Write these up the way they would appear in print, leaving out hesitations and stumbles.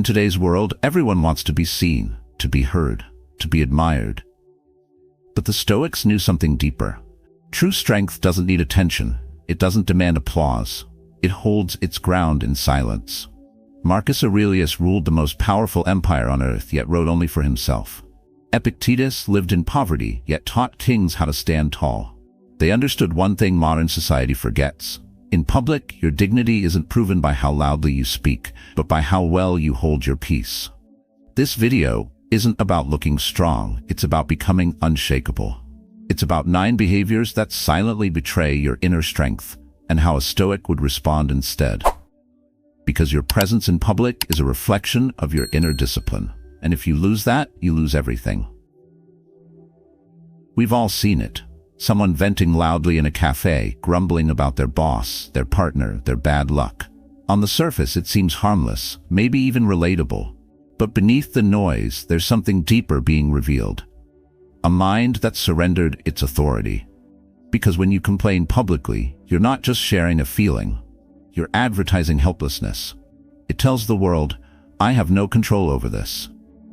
today's world, everyone wants to be seen, to be heard, to be admired. But the Stoics knew something deeper. True strength doesn't need attention. It doesn't demand applause. It holds its ground in silence. Marcus Aurelius ruled the most powerful empire on earth, yet wrote only for himself. Epictetus lived in poverty, yet taught kings how to stand tall. They understood one thing modern society forgets. In public, your dignity isn't proven by how loudly you speak, but by how well you hold your peace. This video isn't about looking strong, it's about becoming unshakable. It's about 9 behaviors that silently betray your inner strength, and how a Stoic would respond instead. Because your presence in public is a reflection of your inner discipline, and if you lose that, you lose everything. We've all seen it. Someone venting loudly in a cafe, grumbling about their boss, their partner, their bad luck. On the surface, it seems harmless, maybe even relatable. But beneath the noise, there's something deeper being revealed. A mind that surrendered its authority. Because when you complain publicly, you're not just sharing a feeling. You're advertising helplessness. It tells the world, I have no control over this.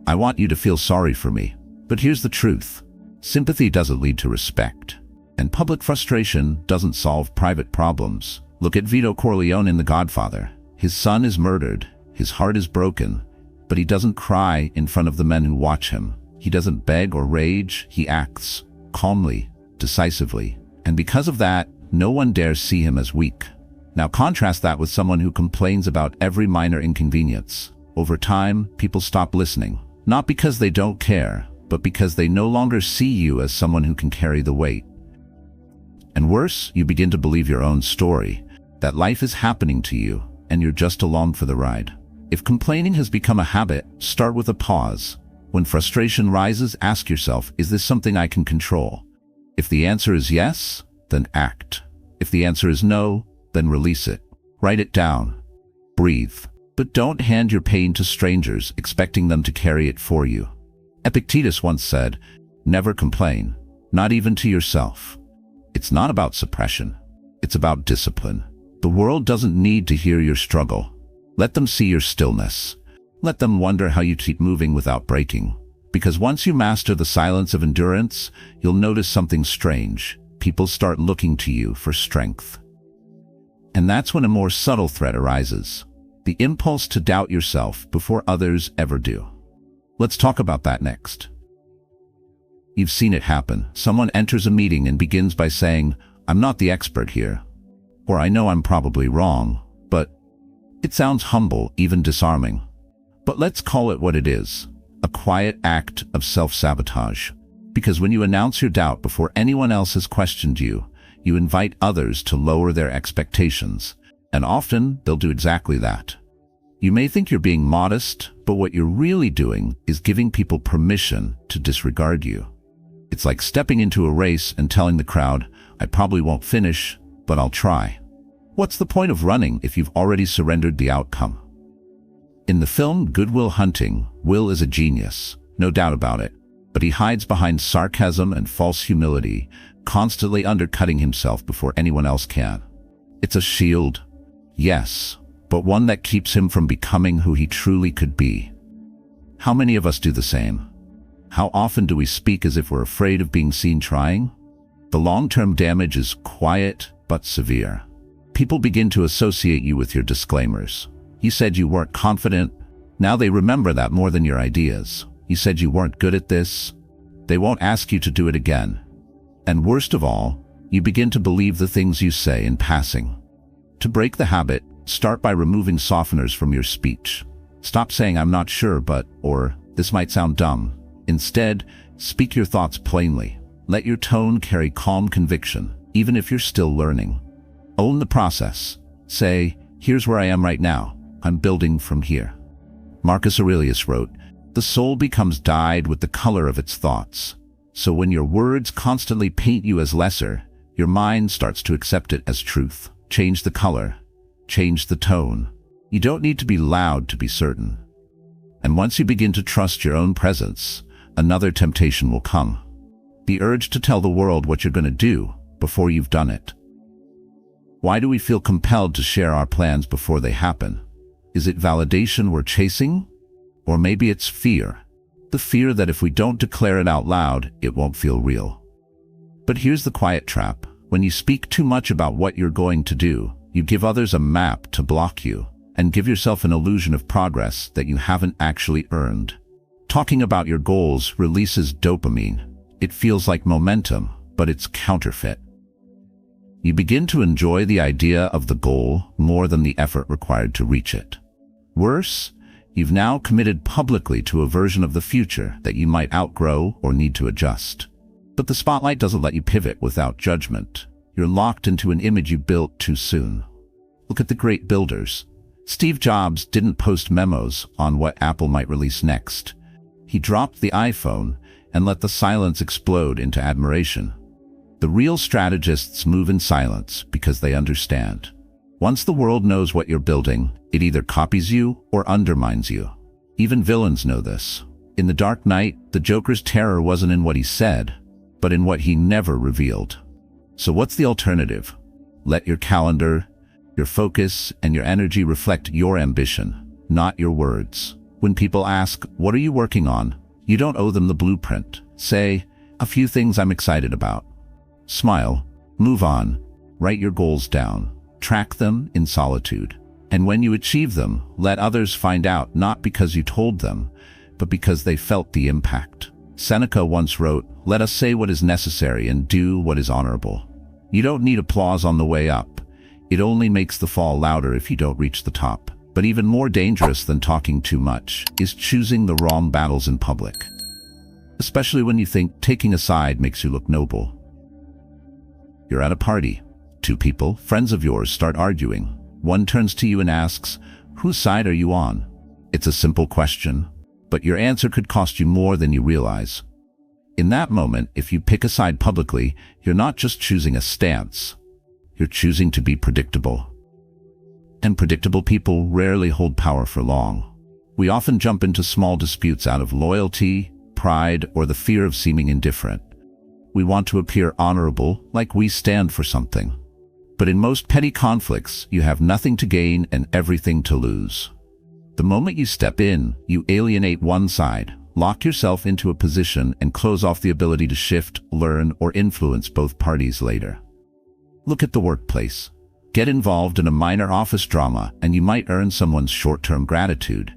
I want you to feel sorry for me. But here's the truth. Sympathy doesn't lead to respect, and public frustration doesn't solve private problems. Look at Vito Corleone in The Godfather. His son is murdered, his heart is broken, but he doesn't cry in front of the men who watch him. He doesn't beg or rage, he acts calmly, decisively, and because of that, no one dares see him as weak. Now contrast that with someone who complains about every minor inconvenience. Over time, people stop listening, not because they don't care, but because they no longer see you as someone who can carry the weight. And worse, you begin to believe your own story, that life is happening to you, and you're just along for the ride. If complaining has become a habit, start with a pause. When frustration rises, ask yourself, is this something I can control? If the answer is yes, then act. If the answer is no, then release it. Write it down. Breathe. But don't hand your pain to strangers, expecting them to carry it for you. Epictetus once said, never complain, not even to yourself. It's not about suppression. It's about discipline. The world doesn't need to hear your struggle. Let them see your stillness. Let them wonder how you keep moving without breaking. Because once you master the silence of endurance, you'll notice something strange. People start looking to you for strength. And that's when a more subtle threat arises. The impulse to doubt yourself before others ever do. Let's talk about that next. You've seen it happen. Someone enters a meeting and begins by saying, I'm not the expert here. Or I know I'm probably wrong, but it sounds humble, even disarming. But let's call it what it is. A quiet act of self-sabotage. Because when you announce your doubt before anyone else has questioned you, you invite others to lower their expectations. And often, they'll do exactly that. You may think you're being modest, but what you're really doing is giving people permission to disregard you. It's like stepping into a race and telling the crowd, I probably won't finish, but I'll try. What's the point of running if you've already surrendered the outcome? In the film Good Will Hunting, Will is a genius, no doubt about it, but he hides behind sarcasm and false humility, constantly undercutting himself before anyone else can. It's a shield, yes, but one that keeps him from becoming who he truly could be. How many of us do the same? How often do we speak as if we're afraid of being seen trying? The long-term damage is quiet but severe. People begin to associate you with your disclaimers. You said you weren't confident. Now they remember that more than your ideas. You said you weren't good at this. They won't ask you to do it again. And worst of all, you begin to believe the things you say in passing. To break the habit, start by removing softeners from your speech. Stop saying I'm not sure but, or this might sound dumb. Instead, speak your thoughts plainly. Let your tone carry calm conviction, even if you're still learning. Own the process. Say, here's where I am right now. I'm building from here. Marcus Aurelius wrote, the soul becomes dyed with the color of its thoughts. So when your words constantly paint you as lesser, your mind starts to accept it as truth. Change the color. Change the tone. You don't need to be loud to be certain. And once you begin to trust your own presence, another temptation will come. The urge to tell the world what you're going to do before you've done it. Why do we feel compelled to share our plans before they happen? Is it validation we're chasing? Or maybe it's fear. The fear that if we don't declare it out loud, it won't feel real. But here's the quiet trap. When you speak too much about what you're going to do, you give others a map to block you and give yourself an illusion of progress that you haven't actually earned. Talking about your goals releases dopamine. It feels like momentum, but it's counterfeit. You begin to enjoy the idea of the goal more than the effort required to reach it. Worse, you've now committed publicly to a version of the future that you might outgrow or need to adjust. But the spotlight doesn't let you pivot without judgment. You're locked into an image you built too soon. Look at the great builders. Steve Jobs didn't post memos on what Apple might release next. He dropped the iPhone and let the silence explode into admiration. The real strategists move in silence because they understand. Once the world knows what you're building, it either copies you or undermines you. Even villains know this. In The Dark Knight, the Joker's terror wasn't in what he said, but in what he never revealed. So what's the alternative? Let your calendar, your focus, and your energy reflect your ambition, not your words. When people ask, "What are you working on?" you don't owe them the blueprint. Say, "A few things I'm excited about." Smile, move on, write your goals down, track them in solitude. And when you achieve them, let others find out, not because you told them, but because they felt the impact. Seneca once wrote, "Let us say what is necessary and do what is honorable." You don't need applause on the way up. It only makes the fall louder if you don't reach the top. But even more dangerous than talking too much is choosing the wrong battles in public. Especially when you think taking a side makes you look noble. You're at a party. Two people, friends of yours, start arguing. One turns to you and asks, "Whose side are you on?" It's a simple question, but your answer could cost you more than you realize. In that moment, if you pick a side publicly, you're not just choosing a stance. You're choosing to be predictable. And predictable people rarely hold power for long. We often jump into small disputes out of loyalty, pride, or the fear of seeming indifferent. We want to appear honorable, like we stand for something. But in most petty conflicts, you have nothing to gain and everything to lose. The moment you step in, you alienate one side, lock yourself into a position, and close off the ability to shift, learn, or influence both parties later. Look at the workplace. Get involved in a minor office drama, and you might earn someone's short-term gratitude,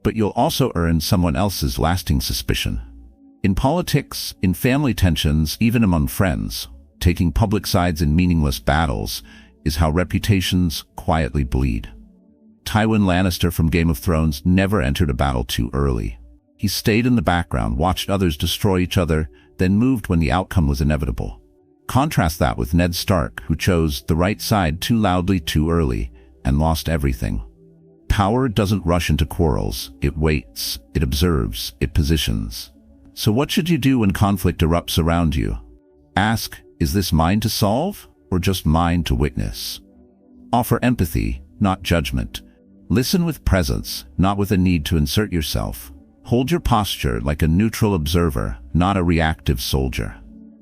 but you'll also earn someone else's lasting suspicion. In politics, in family tensions, even among friends, taking public sides in meaningless battles is how reputations quietly bleed. Tywin Lannister from Game of Thrones never entered a battle too early. He stayed in the background, watched others destroy each other, then moved when the outcome was inevitable. Contrast that with Ned Stark, who chose the right side too loudly too early and lost everything. Power doesn't rush into quarrels. It waits, it observes, it positions. So what should you do when conflict erupts around you? Ask, is this mine to solve or just mine to witness? Offer empathy, not judgment. Listen with presence, not with a need to insert yourself. Hold your posture like a neutral observer, not a reactive soldier.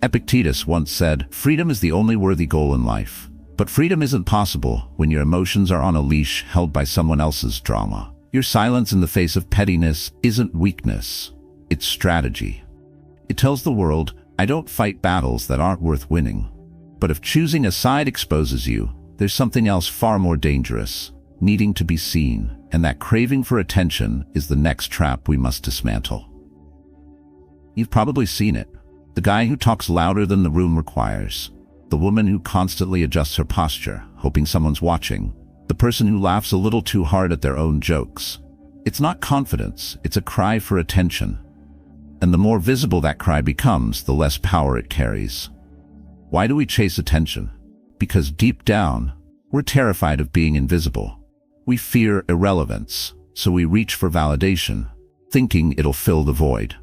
Epictetus once said, "Freedom is the only worthy goal in life." But freedom isn't possible when your emotions are on a leash held by someone else's drama. Your silence in the face of pettiness isn't weakness. It's strategy. It tells the world, I don't fight battles that aren't worth winning. But if choosing a side exposes you, there's something else far more dangerous, needing to be seen, and that craving for attention is the next trap we must dismantle. You've probably seen it. The guy who talks louder than the room requires. The woman who constantly adjusts her posture, hoping someone's watching. The person who laughs a little too hard at their own jokes. It's not confidence, it's a cry for attention. And the more visible that cry becomes, the less power it carries. Why do we chase attention? Because deep down, we're terrified of being invisible. We fear irrelevance, so we reach for validation, thinking it'll fill the void.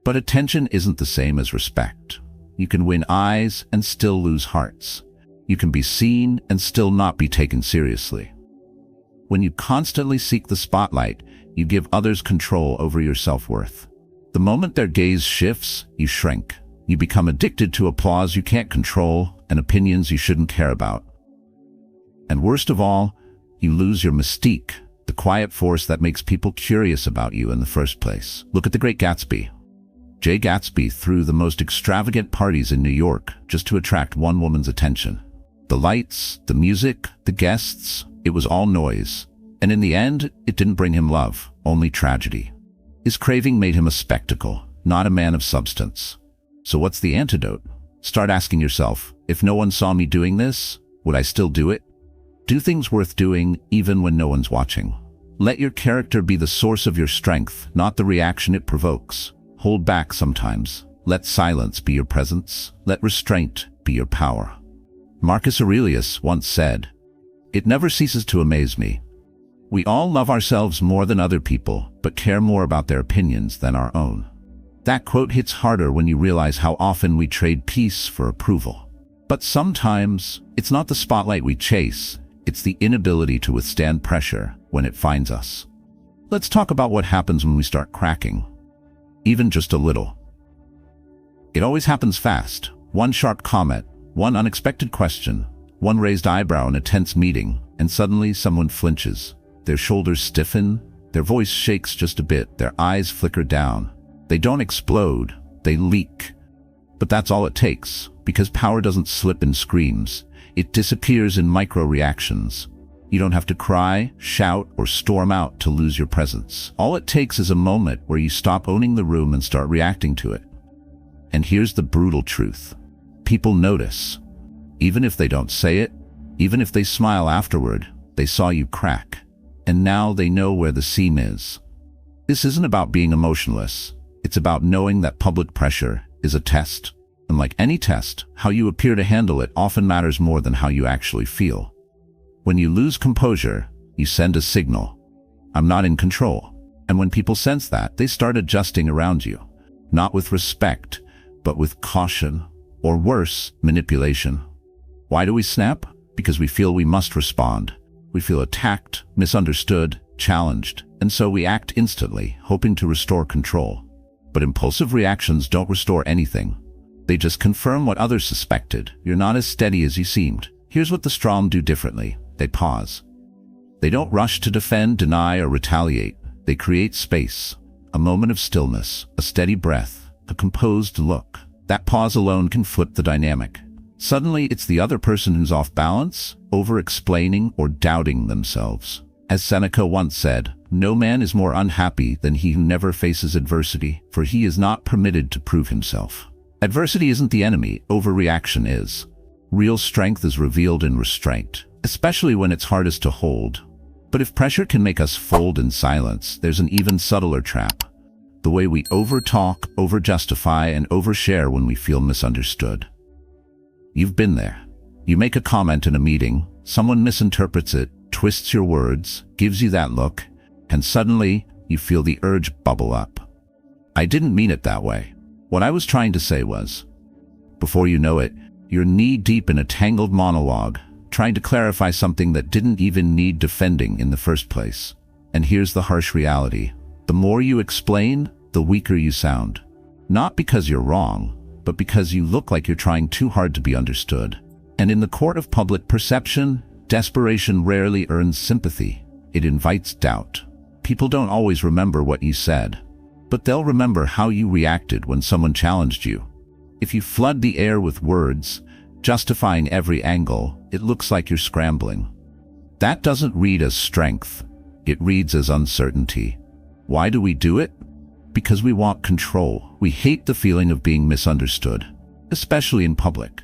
But attention isn't the same as respect. You can win eyes and still lose hearts. You can be seen and still not be taken seriously. When you constantly seek the spotlight, you give others control over your self-worth. The moment their gaze shifts, you shrink. You become addicted to applause you can't control and opinions you shouldn't care about. And worst of all, you lose your mystique. the quiet force that makes people curious about you in the first place. Look at the Great Gatsby. Jay Gatsby threw the most extravagant parties in New York just to attract one woman's attention. The lights, the music, the guests, it was all noise. And in the end, it didn't bring him love, only tragedy. His craving made him a spectacle, not a man of substance. So what's the antidote? Start asking yourself, if no one saw me doing this, would I still do it? Do things worth doing even when no one's watching. Let your character be the source of your strength, not the reaction it provokes. Hold back sometimes. Let silence be your presence. Let restraint be your power. Marcus Aurelius once said, "It never ceases to amaze me. We all love ourselves more than other people, but care more about their opinions than our own." That quote hits harder when you realize how often we trade peace for approval. But sometimes, it's not the spotlight we chase, it's the inability to withstand pressure when it finds us. Let's talk about what happens when we start cracking. Even just a little. It always happens fast. One sharp comment, one unexpected question, one raised eyebrow in a tense meeting, and suddenly someone flinches. Their shoulders stiffen, their voice shakes just a bit, their eyes flicker down. They don't explode, they leak. But that's all it takes, because power doesn't slip in screams. It disappears in micro-reactions. You don't have to cry, shout, or storm out to lose your presence. All it takes is a moment where you stop owning the room and start reacting to it. And here's the brutal truth. People notice. Even if they don't say it, even if they smile afterward, they saw you crack. And now they know where the seam is. This isn't about being emotionless. It's about knowing that public pressure is a test. And like any test, how you appear to handle it often matters more than how you actually feel. When you lose composure, you send a signal. I'm not in control. And when people sense that, they start adjusting around you. Not with respect, but with caution, or worse, manipulation. Why do we snap? Because we feel we must respond. We feel attacked, misunderstood, challenged, and so we act instantly, hoping to restore control. But impulsive reactions don't restore anything. They just confirm what others suspected. You're not as steady as you seemed. Here's what the strong do differently. They pause. They don't rush to defend, deny, or retaliate. They create space, a moment of stillness, a steady breath, a composed look. That pause alone can flip the dynamic. Suddenly, it's the other person who's off balance, over-explaining, or doubting themselves. As Seneca once said, "No man is more unhappy than he who never faces adversity, for he is not permitted to prove himself." Adversity isn't the enemy, overreaction is. Real strength is revealed in restraint, especially when it's hardest to hold. But if pressure can make us fold in silence, there's an even subtler trap. The way we overtalk, overjustify, and overshare when we feel misunderstood. You've been there. You make a comment in a meeting, someone misinterprets it, twists your words, gives you that look, and suddenly you feel the urge bubble up. I didn't mean it that way. What I was trying to say was, before you know it, you're knee-deep in a tangled monologue, trying to clarify something that didn't even need defending in the first place. And here's the harsh reality. The more you explain, the weaker you sound. Not because you're wrong, but because you look like you're trying too hard to be understood. And in the court of public perception, desperation rarely earns sympathy. It invites doubt. People don't always remember what you said, but they'll remember how you reacted when someone challenged you. If you flood the air with words, justifying every angle, it looks like you're scrambling. That doesn't read as strength. It reads as uncertainty. Why do we do it? Because we want control. We hate the feeling of being misunderstood, especially in public.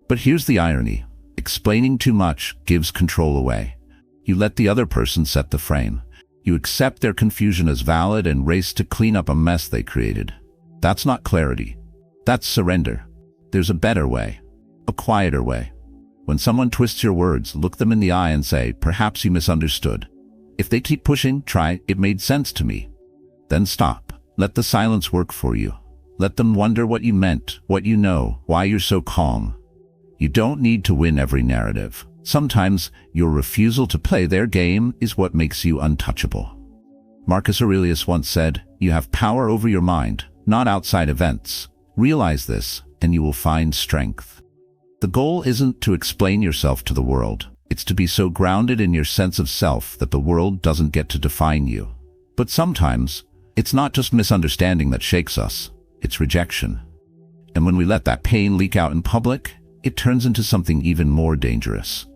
But here's the irony. Explaining too much gives control away. You let the other person set the frame. You accept their confusion as valid and race to clean up a mess they created. That's not clarity. That's surrender. There's a better way, a quieter way. When someone twists your words, look them in the eye and say, "Perhaps you misunderstood." If they keep pushing, try, "It made sense to me." Then stop. Let the silence work for you. Let them wonder what you meant, what you know, why you're so calm. You don't need to win every narrative. Sometimes your refusal to play their game is what makes you untouchable. Marcus Aurelius once said, "You have power over your mind, not outside events." Realize this, and you will find strength. The goal isn't to explain yourself to the world. It's to be so grounded in your sense of self that the world doesn't get to define you. But sometimes, it's not just misunderstanding that shakes us, it's rejection. And when we let that pain leak out in public, it turns into something even more dangerous.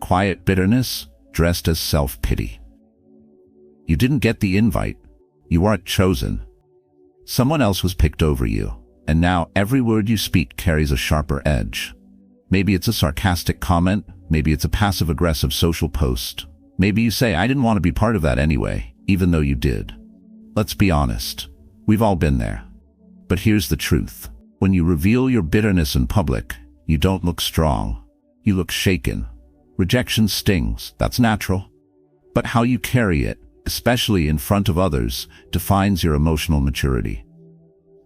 Quiet bitterness, dressed as self-pity. You didn't get the invite. You weren't chosen. Someone else was picked over you, and now every word you speak carries a sharper edge. Maybe it's a sarcastic comment, maybe it's a passive-aggressive social post. Maybe you say, "I didn't want to be part of that anyway," even though you did. Let's be honest, we've all been there. But here's the truth. When you reveal your bitterness in public, you don't look strong. You look shaken. Rejection stings, that's natural. But how you carry it, especially in front of others, defines your emotional maturity.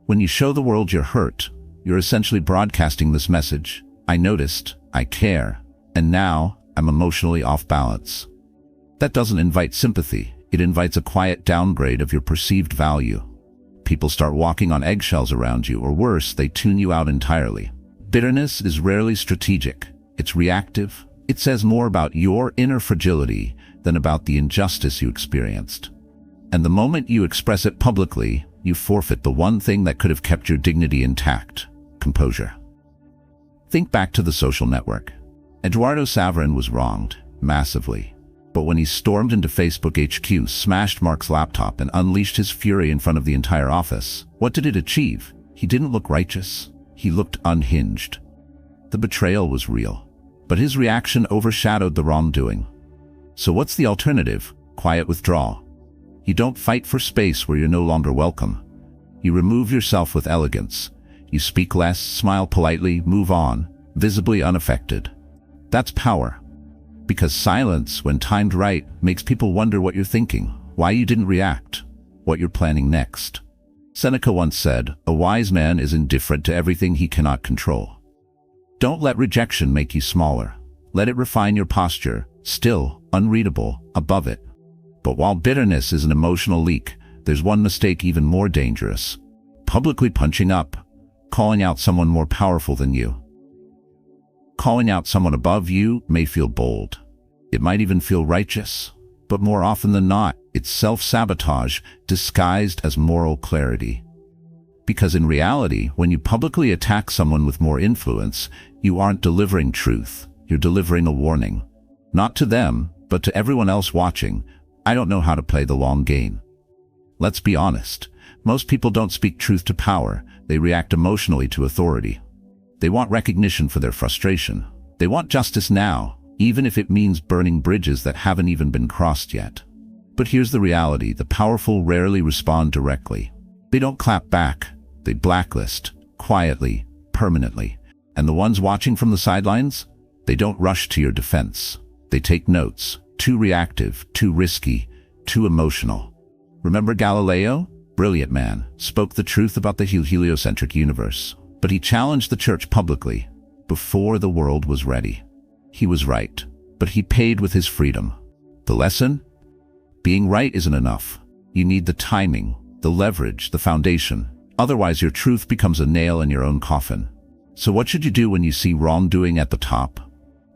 When you show the world you're hurt, you're essentially broadcasting this message: I noticed, I care, and now I'm emotionally off balance. That doesn't invite sympathy, it invites a quiet downgrade of your perceived value. People start walking on eggshells around you, or worse, they tune you out entirely. Bitterness is rarely strategic, it's reactive. It says more about your inner fragility than about the injustice you experienced. And the moment you express it publicly, you forfeit the one thing that could have kept your dignity intact: composure. Think back to the social network. Eduardo Saverin was wronged, massively. But when he stormed into Facebook HQ, smashed Mark's laptop, and unleashed his fury in front of the entire office, what did it achieve? He didn't look righteous. He looked unhinged. The betrayal was real, but his reaction overshadowed the wrongdoing. So what's the alternative? Quiet withdrawal. You don't fight for space where you're no longer welcome. You remove yourself with elegance. You speak less, smile politely, move on, visibly unaffected. That's power. Because silence, when timed right, makes people wonder what you're thinking, why you didn't react, what you're planning next. Seneca once said, "A wise man is indifferent to everything he cannot control." Don't let rejection make you smaller. Let it refine your posture, still, unreadable, above it. But while bitterness is an emotional leak, there's one mistake even more dangerous: publicly punching up, calling out someone more powerful than you. Calling out someone above you may feel bold. It might even feel righteous. But more often than not, it's self-sabotage disguised as moral clarity. Because in reality, when you publicly attack someone with more influence, you aren't delivering truth. You're delivering a warning. Not to them, but to everyone else watching. I don't know how to play the long game. Let's be honest. Most people don't speak truth to power. They react emotionally to authority. They want recognition for their frustration. They want justice now, even if it means burning bridges that haven't even been crossed yet. But here's the reality: the powerful rarely respond directly. They don't clap back. They blacklist, quietly, permanently. And the ones watching from the sidelines? They don't rush to your defense. They take notes. Too reactive, too risky, too emotional. Remember Galileo? Brilliant man, spoke the truth about the heliocentric universe. But he challenged the church publicly, before the world was ready. He was right, but he paid with his freedom. The lesson? Being right isn't enough. You need the timing, the leverage, the foundation. Otherwise, your truth becomes a nail in your own coffin. So what should you do when you see wrongdoing at the top?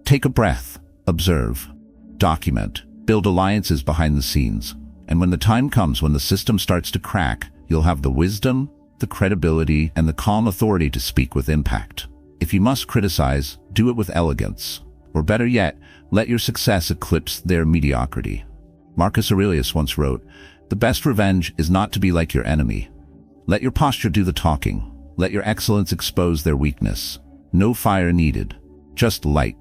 Take a breath, observe, document, build alliances behind the scenes. And when the time comes, when the system starts to crack, you'll have the wisdom, the credibility, and the calm authority to speak with impact. If you must criticize, do it with elegance. Or better yet, let your success eclipse their mediocrity. Marcus Aurelius once wrote, "The best revenge is not to be like your enemy. Let your posture do the talking. Let your excellence expose their weakness. No fire needed, just light."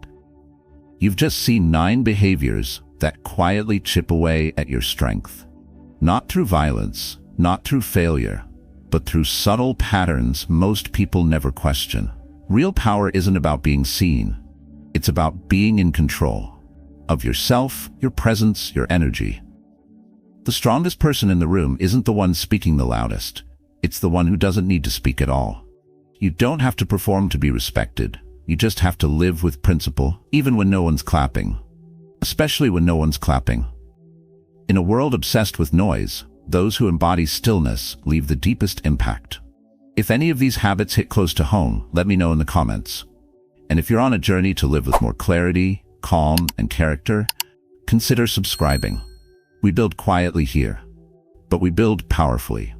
You've just seen 9 behaviors that quietly chip away at your strength. Not through violence, not through failure, but through subtle patterns most people never question. Real power isn't about being seen. It's about being in control of yourself, your presence, your energy. The strongest person in the room isn't the one speaking the loudest. It's the one who doesn't need to speak at all. You don't have to perform to be respected. You just have to live with principle, even when no one's clapping. Especially when no one's clapping. In a world obsessed with noise, those who embody stillness leave the deepest impact. If any of these habits hit close to home, let me know in the comments. And if you're on a journey to live with more clarity, calm and character, consider subscribing. We build quietly here, but we build powerfully.